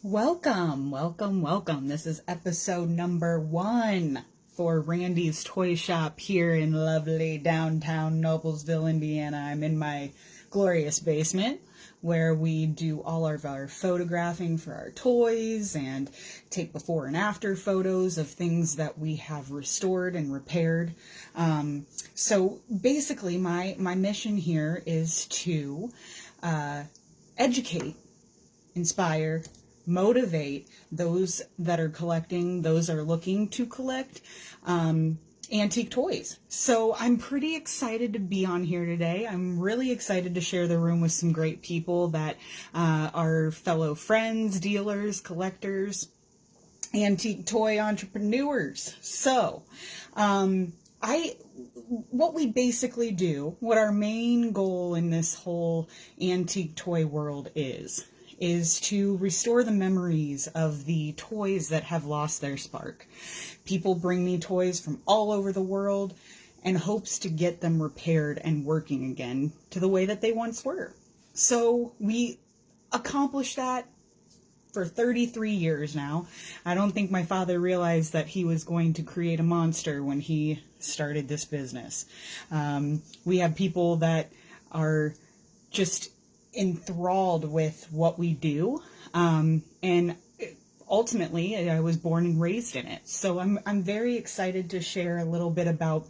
Welcome, welcome, welcome. This is episode number 1 for Randy's Toy Shop here in lovely downtown Noblesville, Indiana. I'm in my glorious basement where we do all of our photographing for our toys and take before and after photos of things that we have restored and repaired. So basically my mission here is to educate, inspire, motivate those that are collecting, those that are looking to collect antique toys. So I'm pretty excited to be on here today. I'm really excited to share the room with some great people that are fellow friends, dealers, collectors, antique toy entrepreneurs. So what we basically do, what our main goal in this whole antique toy world is to restore the memories of the toys that have lost their spark. People bring me toys from all over the world in hopes to get them repaired and working again to the way that they once were. So we accomplish that for 33 years now. I don't think my father realized that he was going to create a monster when he started this business. We have people that are just enthralled with what we do, and ultimately I was born and raised in it. So I'm very excited to share a little bit about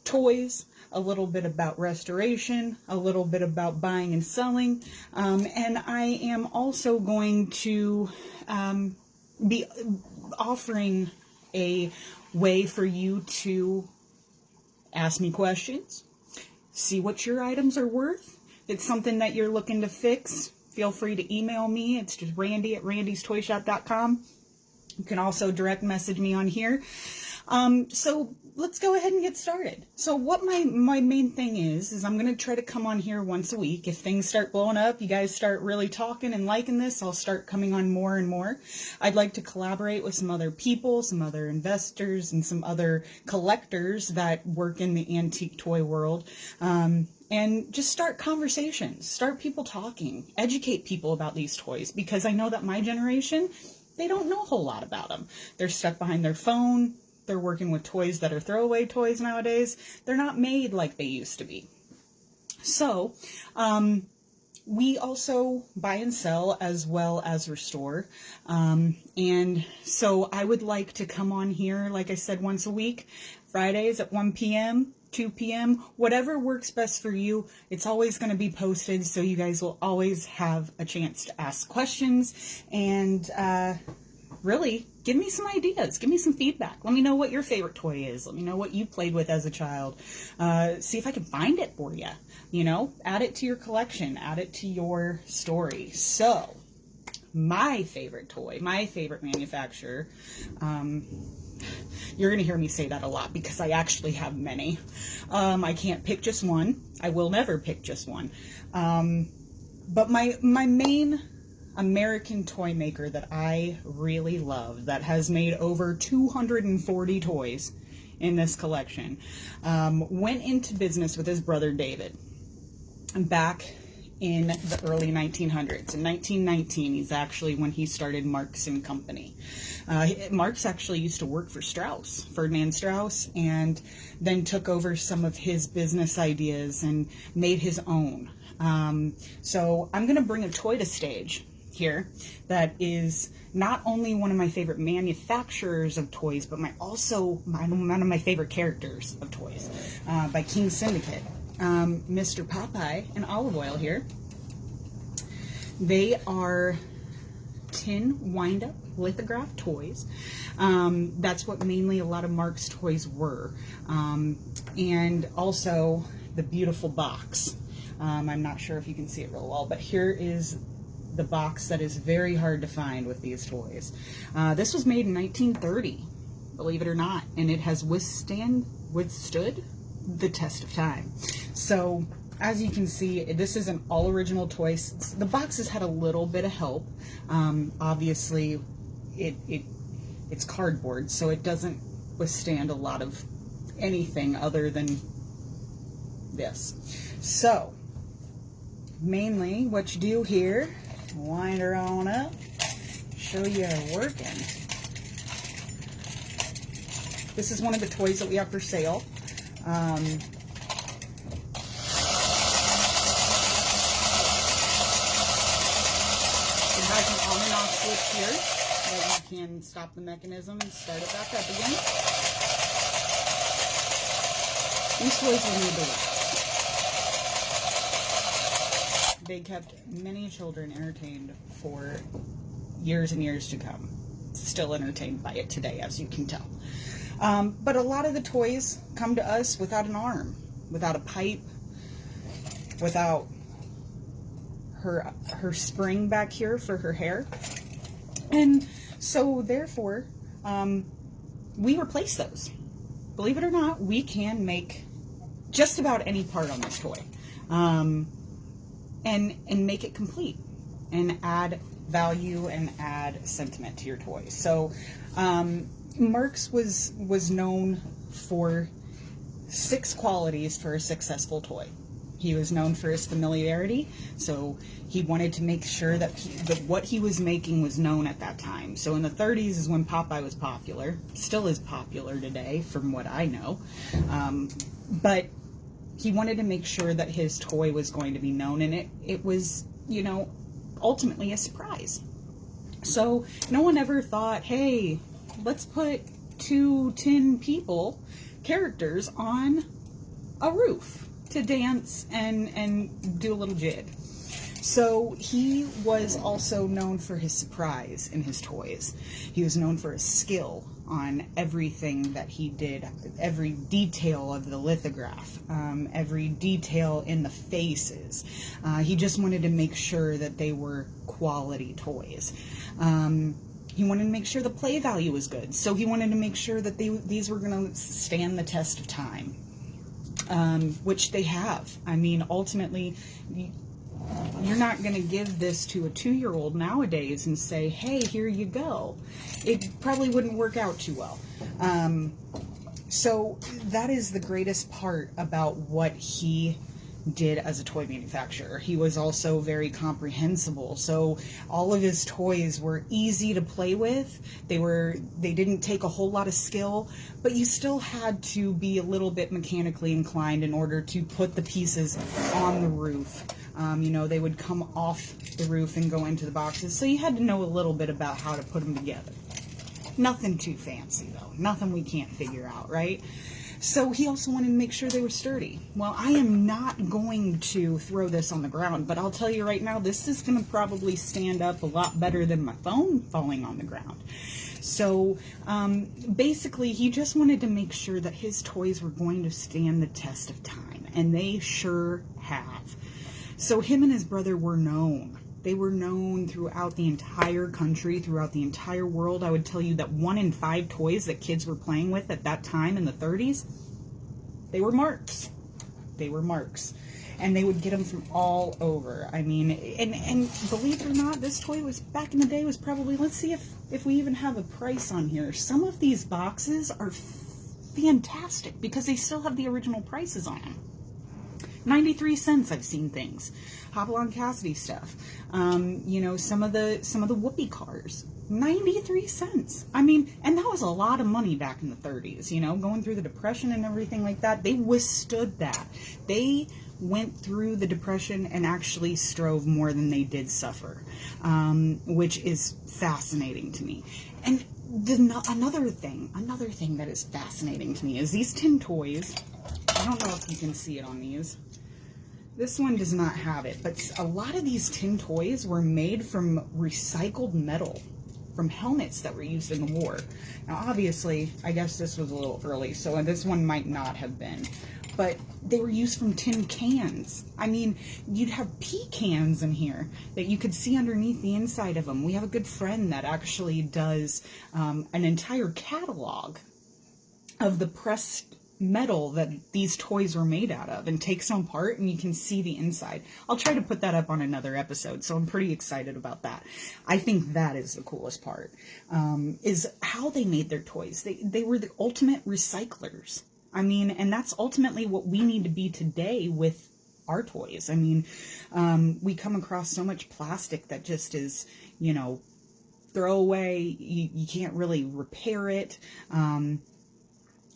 toys, a little bit about restoration, a little bit about buying and selling, and I am also going to be offering a way for you to ask me questions, see what your items are worth. If it's something that you're looking to fix, feel free to email me. It's just randy@randystoyshop.com. You can also direct message me on here. So let's go ahead and get started. So what my main thing is I'm going to try to come on here once a week. If things start blowing up, you guys start really talking and liking this, I'll start coming on more and more. I'd like to collaborate with some other people, some other investors, and some other collectors that work in the antique toy world. And just start conversations, start people talking, educate people about these toys, because I know that my generation, they don't know a whole lot about them. They're stuck behind their phone. They're working with toys that are throwaway toys nowadays. They're not made like they used to be. So, we also buy and sell as well as restore. And so I would like to come on here, like I said, once a week, Fridays at 1 p.m., 2 p.m., whatever works best for you. It's always going to be posted, so you guys will always have a chance to ask questions and really give me some ideas, give me some feedback. Let me know what your favorite toy is. Let me know what you played with as a child. See if I can find it for you. You know, add it to your collection, add it to your story. So, my favorite toy, my favorite manufacturer, you're going to hear me say that a lot because I actually have many. I can't pick just one. I will never pick just one. But my main American toy maker that I really love, that has made over 240 toys in this collection, went into business with his brother David back in the early 1900s. In 1919 is actually when he started Marx and Company. Marx actually used to work for Strauss, Ferdinand Strauss, and then took over some of his business ideas and made his own. So I'm going to bring a toy to stage here that is not only one of my favorite manufacturers of toys, but also one of my favorite characters of toys, by King Syndicate. Mr. Popeye and Olive Oil here. They are tin wind-up lithograph toys. That's what mainly a lot of Mark's toys were. And also the beautiful box. I'm not sure if you can see it real well, but here is the box that is very hard to find with these toys. This was made in 1930, believe it or not, and it has withstood the test of time. So as you can see, this is an all original toy. The box has had a little bit of help. Obviously it's cardboard, so it doesn't withstand a lot of anything other than this. So mainly what you do here, wind her on up, show you working. This is one of the toys that we have for sale. It has an on and off switch here that you can stop the mechanism and start it back up again. These toys were made to last. They kept many children entertained for years and years to come. Still entertained by it today, as you can tell. But a lot of the toys come to us without an arm, without a pipe, without her spring back here for her hair. And so therefore, we replace those. Believe it or not, we can make just about any part on this toy. And make it complete and add value and add sentiment to your toy. So Marx was known for 6 qualities for a successful toy. He was known for his familiarity, so he wanted to make sure that what he was making was known at that time. So in the 30s is when Popeye was popular, still is popular today from what I know, but he wanted to make sure that his toy was going to be known, and it was, you know, ultimately a surprise. So no one ever thought, hey, let's put 2 tin people characters on a roof to dance and do a little jig. So he was also known for his surprise in his toys. He was known for his skill on everything that he did, every detail of the lithograph, every detail in the faces. He just wanted to make sure that they were quality toys. He wanted to make sure the play value was good, so he wanted to make sure that these were going to stand the test of time, which they have. I mean, ultimately, you're not going to give this to a 2-year-old nowadays and say, hey, here you go. It probably wouldn't work out too well. So that is the greatest part about what he did as a toy manufacturer. He was also very comprehensible. So all of his toys were easy to play with. They didn't take a whole lot of skill, but you still had to be a little bit mechanically inclined in order to put the pieces on the roof. You know, they would come off the roof and go into the boxes, so you had to know a little bit about how to put them together. Nothing too fancy, though. Nothing we can't figure out, right? So he also wanted to make sure they were sturdy. Well, I am not going to throw this on the ground, but I'll tell you right now, this is going to probably stand up a lot better than my phone falling on the ground. So basically, he just wanted to make sure that his toys were going to stand the test of time, and they sure have. So him and his brother were known. They were known throughout the entire country, throughout the entire world. I would tell you that 1 in 5 toys that kids were playing with at that time in the 30s, they were Marx. They were Marx. And they would get them from all over. I mean, and believe it or not, this toy was, back in the day, was probably, let's see if we even have a price on here. Some of these boxes are fantastic because they still have the original prices on them. 93 cents, I've seen things. Hopalong Cassidy stuff. You know, some of the whoopee cars. 93 cents. I mean, and that was a lot of money back in the 30s, you know, going through the Depression and everything like that. They withstood that. They went through the Depression and actually strove more than they did suffer, which is fascinating to me. And another thing that is fascinating to me is these tin toys. I don't know if you can see it on these. This one does not have it, but a lot of these tin toys were made from recycled metal, from helmets that were used in the war. Now, obviously, I guess this was a little early, so this one might not have been, but they were used from tin cans. I mean, you'd have pecans in here that you could see underneath the inside of them. We have a good friend that actually does an entire catalog of the pressed metal that these toys were made out of, and takes them apart and you can see the inside. I'll try to put that up on another episode, so I'm pretty excited about that. I think that is the coolest part, is how they made their toys. They were the ultimate recyclers. I mean, and that's ultimately what we need to be today with our toys. I mean, we come across so much plastic that just is, you know, throwaway. You can't really repair it.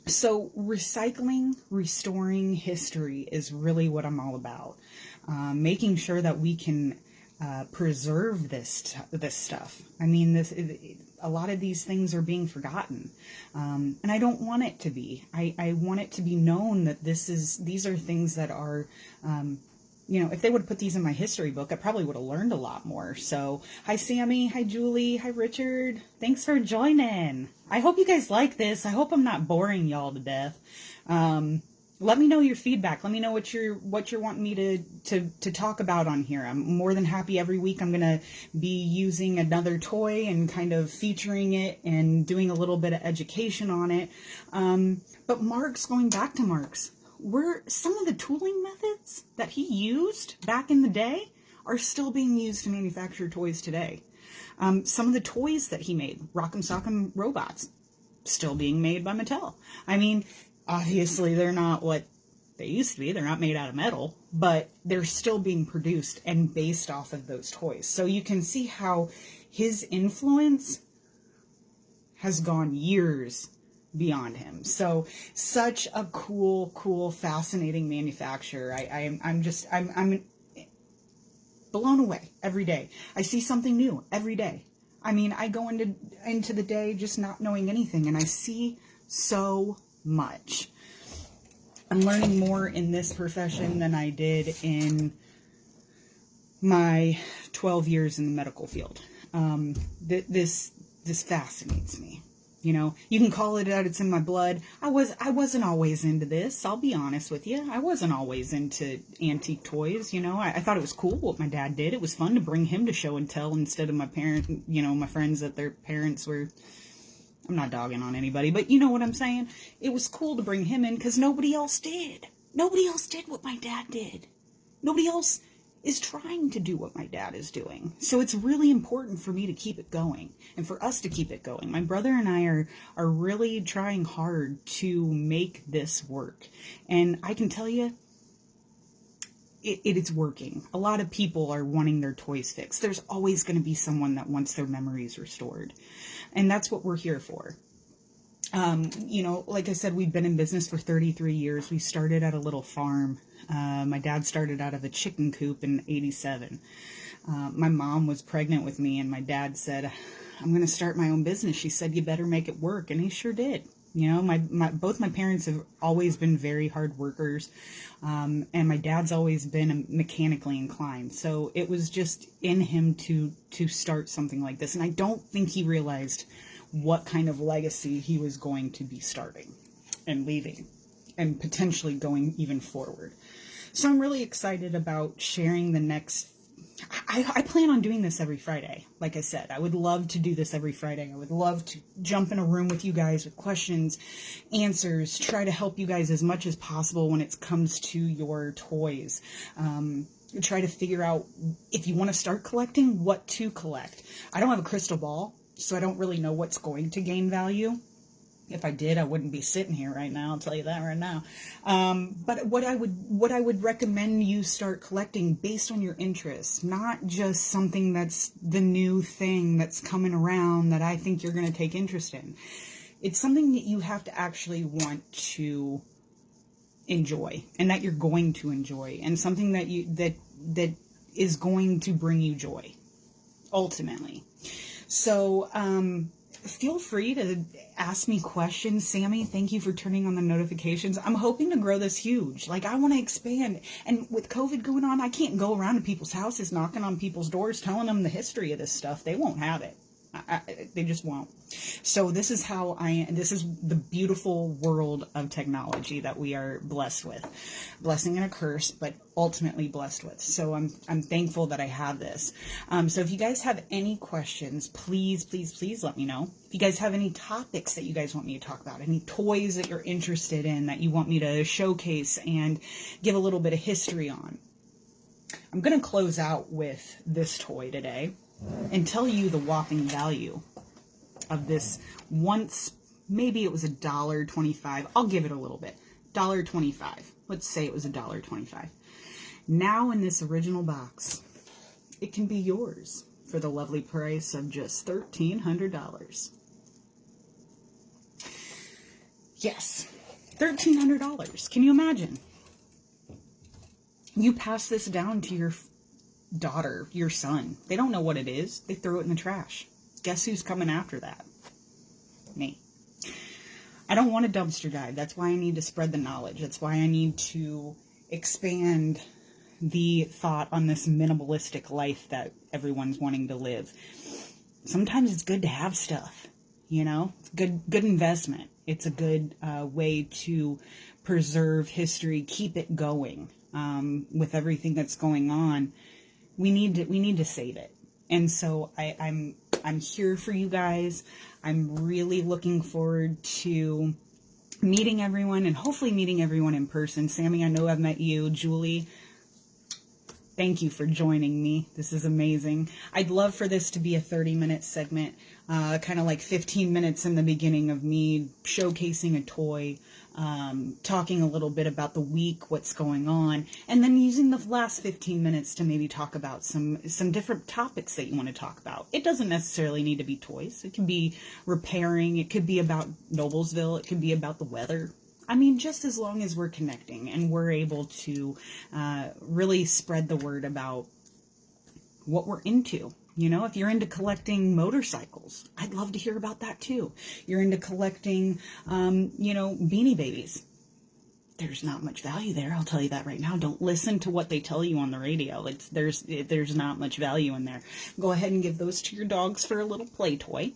So recycling, restoring history is really what I'm all about. Making sure that we can preserve this stuff. I mean, a lot of these things are being forgotten, and I don't want it to be. I want it to be known that these are things that are, if they would have put these in my history book, I probably would have learned a lot more. So, hi Sammy, hi Julie, hi Richard. Thanks for joining. I hope you guys like this. I hope I'm not boring y'all to death. Let me know your feedback. Let me know what you're wanting me to talk about on here. I'm more than happy. Every week I'm going to be using another toy and kind of featuring it and doing a little bit of education on it. But going back to Mark's, some of the tooling methods that he used back in the day are still being used to manufacture toys today. Some of the toys that he made, Rock'em Sock'em robots, still being made by Mattel. I mean, obviously they're not what they used to be. They're not made out of metal, but they're still being produced and based off of those toys. So you can see how his influence has gone years beyond him. So such a cool, fascinating manufacturer. I'm blown away every day. I see something new every day. I mean, I go into the day just not knowing anything, and I see so much. I'm learning more in this profession than I did in my 12 years in the medical field. This fascinates me. You can call it that it's in my blood. I wasn't always into this. I'll be honest with you. I wasn't always into antique toys. I thought it was cool what my dad did. It was fun to bring him to show and tell instead of my my friends that their parents were. I'm not dogging on anybody, but you know what I'm saying? It was cool to bring him in because nobody else did. Nobody else did what my dad did. Nobody else is trying to do what my dad is doing. So it's really important for me to keep it going and for us to keep it going. My brother and I are really trying hard to make this work. And I can tell you, it's working. A lot of people are wanting their toys fixed. There's always going to be someone that wants their memories restored. And that's what we're here for. Like I said, we've been in business for 33 years. We started at a little farm. My dad started out of a chicken coop in '87. My mom was pregnant with me, and my dad said, I'm going to start my own business. She said, you better make it work. And he sure did. Both my parents have always been very hard workers. And my dad's always been mechanically inclined. So it was just in him to start something like this. And I don't think he realized what kind of legacy he was going to be starting and leaving and potentially going even forward. So I'm really excited about sharing the next. I plan on doing this every Friday. Like I said, I would love to do this every Friday. I would love to jump in a room with you guys with questions, answers, try to help you guys as much as possible when it comes to your toys. Try to figure out if you want to start collecting, what to collect. I don't have a crystal ball, so I don't really know what's going to gain value. If I did, I wouldn't be sitting here right now. I'll tell you that right now. But what I would recommend you start collecting based on your interests, not just something that's the new thing that's coming around that I think you're going to take interest in. It's something that you have to actually want to enjoy and that you're going to enjoy, and something that is going to bring you joy ultimately. So, feel free to ask me questions. Sammy, thank you for turning on the notifications. I'm hoping to grow this huge. Like, I want to expand. And with COVID going on, I can't go around to people's houses, knocking on people's doors, telling them the history of this stuff. They won't have it. They just won't. So this is this is the beautiful world of technology that we are blessed with. Blessing and a curse, but ultimately blessed with. So I'm thankful that I have this. So if you guys have any questions, please let me know. If you guys have any topics that you guys want me to talk about, any toys that you're interested in that you want me to showcase and give a little bit of history on. I'm going to close out with this toy today and tell you the whopping value of this. Once, maybe it was $1.25. I'll give it a little bit. $1.25. Let's say it was $1.25. Now in this original box, it can be yours for for the lovely price of just $1,300. Yes, $1,300. Can you imagine? You pass this down to your daughter, your son. They don't know what it is. They throw it in the trash. Guess who's coming after that? Me. I don't want a dumpster dive. That's why I need to spread the knowledge. That's why I need to expand the thought on this minimalistic life that everyone's wanting to live. Sometimes it's good to have stuff, you know? It's good investment. It's a good way to preserve history, keep it going. With everything that's going on, we need to save it. And so I'm here for you guys. I'm really looking forward to meeting everyone and hopefully meeting everyone in person. Sammy, I know I've met you. Julie, thank you for joining me. This is amazing. I'd love for this to be a 30-minute segment, kind of like 15 minutes in the beginning of me showcasing a toy, talking a little bit about the week, what's going on, and then using the last 15 minutes to maybe talk about some different topics that you want to talk about. It doesn't necessarily need to be toys. It can be repairing. It could be about Noblesville. It could be about the weather. I mean, just as long as we're connecting and we're able to really spread the word about what we're into. You know, if you're into collecting motorcycles, I'd love to hear about that too. You're into collecting, Beanie Babies. There's not much value there. I'll tell you that right now. Don't listen to what they tell you on the radio. There's not much value in there. Go ahead and give those to your dogs for a little play toy.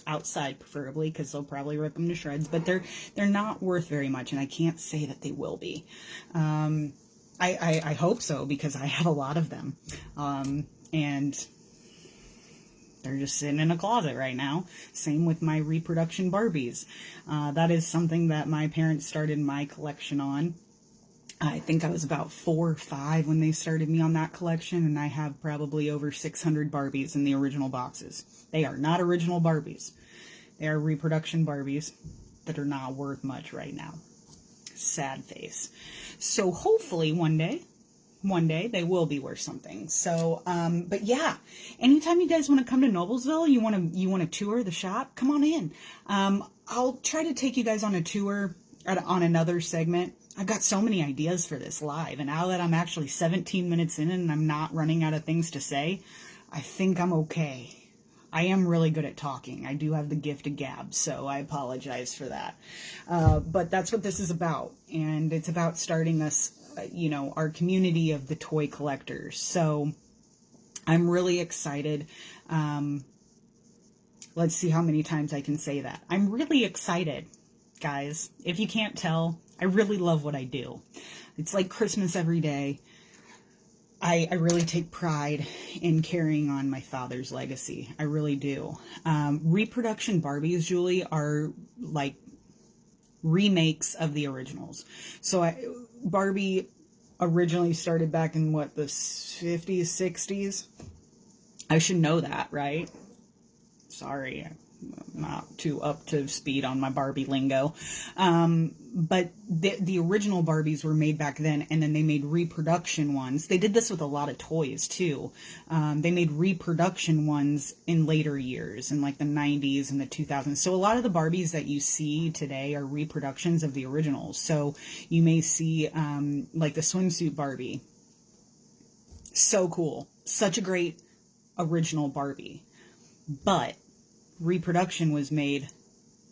Outside preferably, because they'll probably rip them to shreds, but they're not worth very much, and I can't say that they will be. I hope so, because I have a lot of them, and they're just sitting in a closet right now. Same with my Reproduction Barbies. That is something that my parents started my collection on. I think I was about 4 or 5 when they started me on that collection, and I have probably over 600 Barbies in the original boxes. They are not original Barbies. They are Reproduction Barbies that are not worth much right now. Sad face. So hopefully one day they will be worth something. So, but yeah, anytime you guys want to come to Noblesville, you want to tour the shop, come on in. I'll try to take you guys on a tour on another segment. I've got so many ideas for this live, and now that I'm actually 17 minutes in and I'm not running out of things to say, I think I'm okay. I am really good at talking. I do have the gift of gab, so I apologize for that. But that's what this is about, and it's about starting us, our community of the toy collectors. So I'm really excited. Let's see how many times I can say that. I'm really excited, guys. If you can't tell, I really love what I do. It's like Christmas every day. I really take pride in carrying on my father's legacy. I really do. Reproduction Barbies, Julie, are like remakes of the originals. So Barbie originally started back in the 50s, 60s. I should know that, right? Sorry, I'm not too up to speed on my Barbie lingo. But the original Barbies were made back then, and then they made reproduction ones. They did this with a lot of toys, too. They made reproduction ones in later years, in like the 90s and the 2000s. So a lot of the Barbies that you see today are reproductions of the originals. So you may see like the swimsuit Barbie. So cool. Such a great original Barbie. But reproduction was made,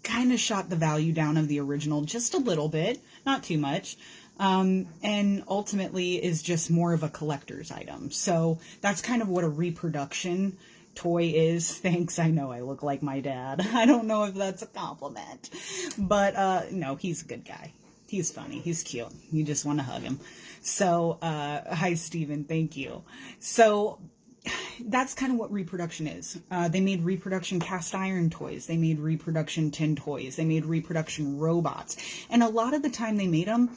kind of shot the value down of the original just a little bit, not too much, and ultimately is just more of a collector's item. So that's kind of what a reproduction toy is. Thanks, I know I look like my dad. I don't know if that's a compliment, but no, he's a good guy. He's funny. He's cute. You just want to hug him. So, hi, Steven. Thank you. So that's kind of what reproduction is. They made reproduction cast iron toys. They made reproduction tin toys. They made reproduction robots. And a lot of the time they made them,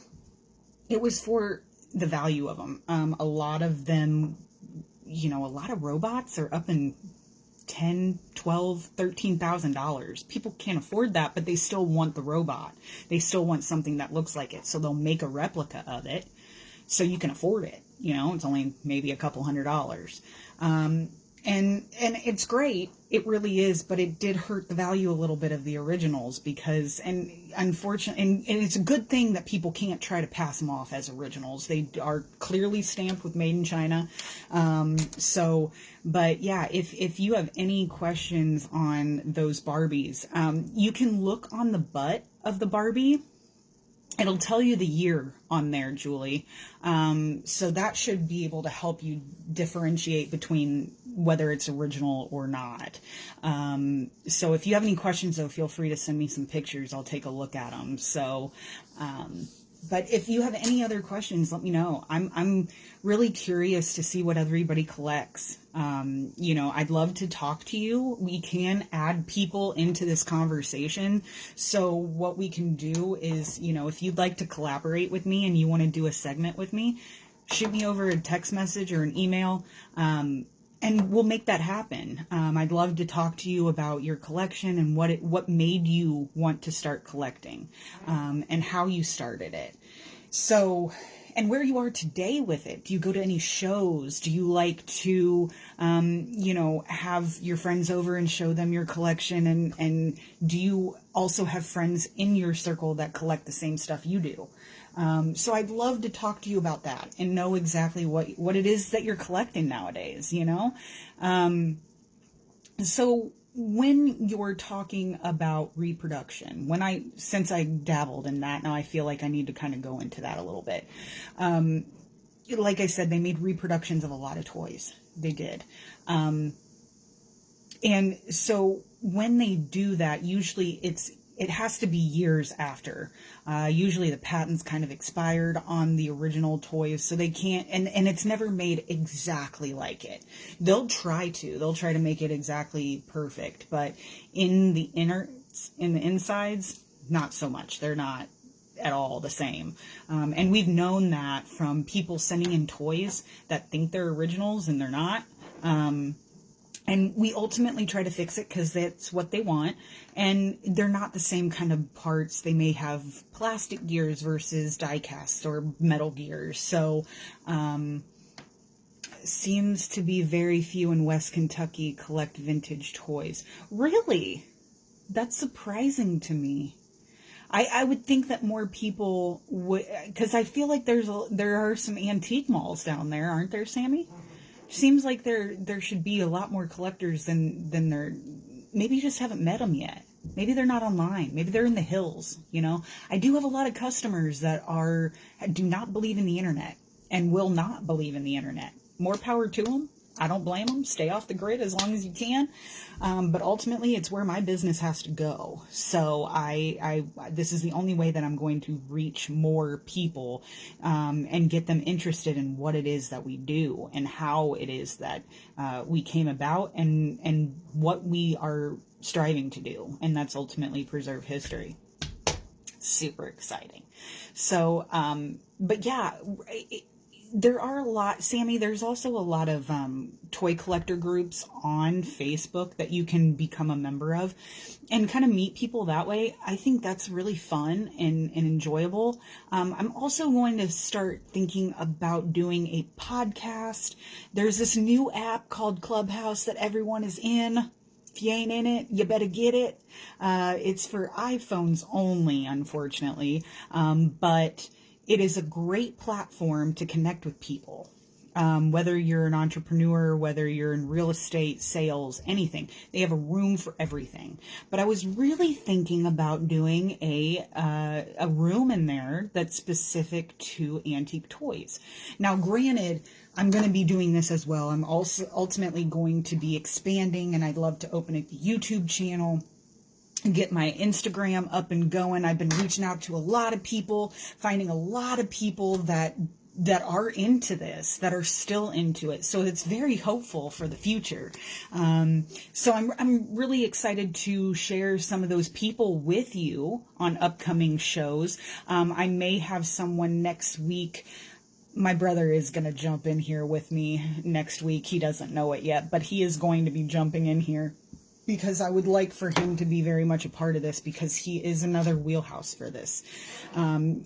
it was for the value of them. A lot of them, a lot of robots are up in $10,000, $12,000, $13,000. People can't afford that, but they still want the robot. They still want something that looks like it. So they'll make a replica of it so you can afford it. It's only maybe a couple $100. And it's great, it really is, but it did hurt the value a little bit of the originals because, and unfortunately, and it's a good thing that people can't try to pass them off as originals. They are clearly stamped with Made in China. But yeah, if you have any questions on those Barbies, you can look on the butt of the Barbie. It'll tell you the year on there, Julie. So that should be able to help you differentiate between whether it's original or not. So if you have any questions, though, feel free to send me some pictures. I'll take a look at them. So, but if you have any other questions, let me know. I'm really curious to see what everybody collects. I'd love to talk to you. We can add people into this conversation. So what we can do is, if you'd like to collaborate with me and you want to do a segment with me, shoot me over a text message or an email. And we'll make that happen. I'd love to talk to you about your collection and what made you want to start collecting, and how you started it. So, and where you are today with it. Do you go to any shows? Do you like to, have your friends over and show them your collection? And do you also have friends in your circle that collect the same stuff you do? So I'd love to talk to you about that and know exactly what it is that you're collecting nowadays, So when you're talking about reproduction, since I dabbled in that, now I feel like I need to kind of go into that a little bit. Like I said, they made reproductions of a lot of toys. They did. And so when they do that, usually it has to be years after. Usually the patent's kind of expired on the original toys, so they can't, and it's never made exactly like it. They'll try to make it exactly perfect, but in the insides, not so much. They're not at all the same. And we've known that from people sending in toys that think they're originals and they're not. And we ultimately try to fix it because that's what they want. And they're not the same kind of parts. They may have plastic gears versus die cast or metal gears. So, seems to be very few in West Kentucky collect vintage toys. Really? That's surprising to me. I would think that more people would, because I feel like there are some antique malls down there, aren't there, Sammy? Seems like there should be a lot more collectors than there. Maybe you just haven't met them yet. Maybe they're not online. Maybe they're in the hills. I do have a lot of customers that do not believe in the internet and will not believe in the internet. More power to them. I don't blame them. Stay off the grid as long as you can. But ultimately, it's where my business has to go. So this is the only way that I'm going to reach more people and get them interested in what it is that we do and how it is that we came about and what we are striving to do. And that's ultimately preserve history. Super exciting. So, but yeah, there are a lot, Sammy, there's also a lot of toy collector groups on Facebook that you can become a member of and kind of meet people that way. I think that's really fun and enjoyable. I'm also going to start thinking about doing a podcast. There's this new app called Clubhouse that everyone is in. If you ain't in it, you better get it. It's for iPhones only, unfortunately, but it is a great platform to connect with people, whether you're an entrepreneur, whether you're in real estate, sales, anything. They have a room for everything. But I was really thinking about doing a room in there that's specific to antique toys. Now, granted, I'm going to be doing this as well. I'm also ultimately going to be expanding, and I'd love to open a YouTube channel, get my Instagram up and going. I've been reaching out to a lot of people, finding a lot of people that are into this, that are still into it. So it's very hopeful for the future. So I'm really excited to share some of those people with you on upcoming shows. I may have someone next week. My brother is going to jump in here with me next week. He doesn't know it yet, but he is going to be jumping in here. because I would like for him to be very much a part of this, because he is another wheelhouse for this.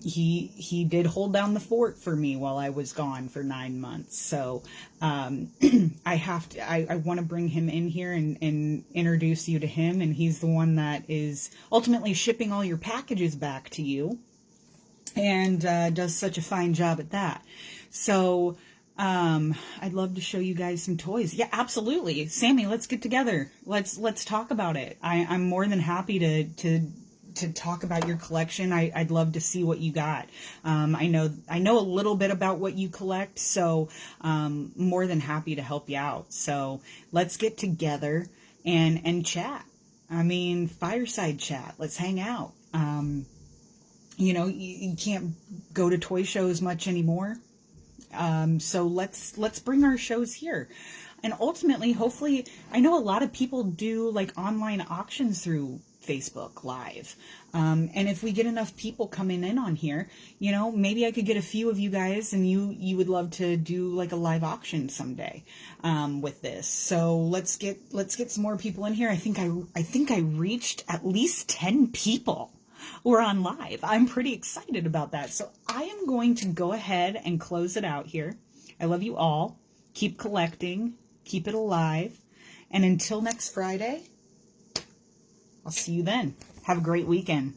He did hold down the fort for me while I was gone for 9 months. So I want to bring him in here and introduce you to him. And he's the one that is ultimately shipping all your packages back to you, and does such a fine job at that. So I'd love to show you guys some toys. Yeah, absolutely. Sammy, let's get together. Let's talk about it. I'm more than happy to talk about your collection. I'd love to see what you got. I know a little bit about what you collect, so more than happy to help you out. So let's get together and chat. I mean, fireside chat. Let's hang out. You know, you can't go to toy shows much anymore. So let's bring our shows here. And ultimately, hopefully, I know a lot of people do like online auctions through Facebook Live. And if we get enough people coming in on here, you know, maybe I could get a few of you guys, and you would love to do like a live auction someday, with this. So let's get some more people in here. I think I reached at least 10 people. We're on live. I'm pretty excited about that. So I am going to go ahead and close it out here. I love you all. Keep collecting. Keep it alive. And until next Friday, I'll see you then. Have a great weekend.